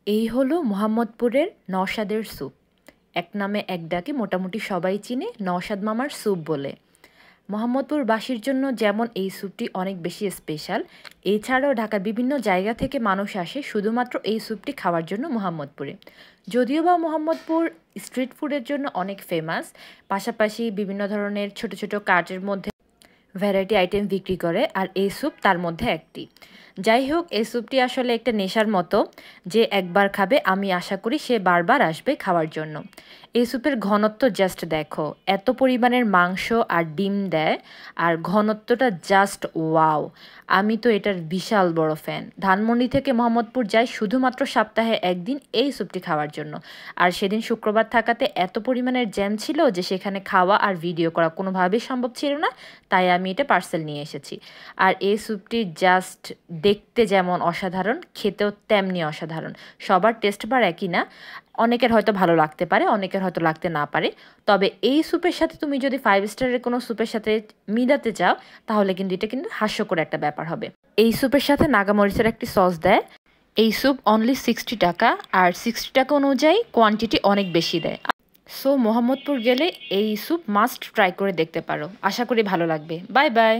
এই হলো মোহাম্মদপুরের নওশাদের স্যুপ। এক নামে এক ডাকে মোটামুটি সবাই চিনে নওশাদ মামার স্যুপ বলে। মোহাম্মদপুরবাসীর জন্য যেমন এই স্যুপটি অনেক বেশি স্পেশাল, এছাড়াও ঢাকার বিভিন্ন জায়গা থেকে মানুষ আসে শুধুমাত্র এই স্যুপটি খাওয়ার জন্য মোহাম্মদপুরে। যদিও বা মোহাম্মদপুর স্ট্রিট ফুডের জন্য অনেক ফেমাস, পাশাপাশি বিভিন্ন ধরনের ছোট ছোট কার্টের মধ্যে ভ্যারাইটি আইটেম বিক্রি করে, আর এই স্যুপ তার মধ্যে একটি। যাই হোক, এই স্যুপটি আসলে একটা নেশার মতো, যে একবার খাবে আমি আশা করি সে বারবার আসবে খাওয়ার জন্য। এই স্যুপের ঘনত্ব জাস্ট দেখো, এত পরিমাণের মাংস আর ডিম দেয়, আর ঘনত্বটা জাস্ট ওয়াও। আমি তো এটার বিশাল বড় ফ্যান। ধানমন্ডি থেকে মোহাম্মদপুর যাই শুধুমাত্র সপ্তাহে একদিন এই স্যুপটি খাওয়ার জন্য, আর সেদিন শুক্রবার থাকাতে এত পরিমাণের জ্যাম ছিল যে সেখানে খাওয়া আর ভিডিও করা কোনোভাবেই সম্ভব ছিল না, তাই আমি এটা পার্সেল নিয়ে এসেছি। আর এই স্যুপটি জাস্ট দেখতে যেমন অসাধারণ, খেতেও তেমনি অসাধারণ। সবার টেস্ট বার একই না, অনেকের হয়তো ভালো লাগতে পারে, অনেকের হয়তো লাগতে না পারে। তবে এই স্যুপের সাথে তুমি যদি 5 স্টারের কোনো স্যুপের সাথে মিলাতে চাও, তাহলে কিন্তু এটা কিন্তু হাস্যকর একটা ব্যাপার হবে। এই স্যুপের সাথে নাগামরিচের একটি সস দেয়। এই স্যুপ অনলি 60 টাকা, আর 60 টাকা অনুযায়ী কোয়ান্টিটি অনেক বেশি দেয়। সো মোহাম্মদপুর গেলে এই স্যুপ মাস্ট ট্রাই করে দেখতে পারো, আশা করি ভালো লাগবে। Bye bye.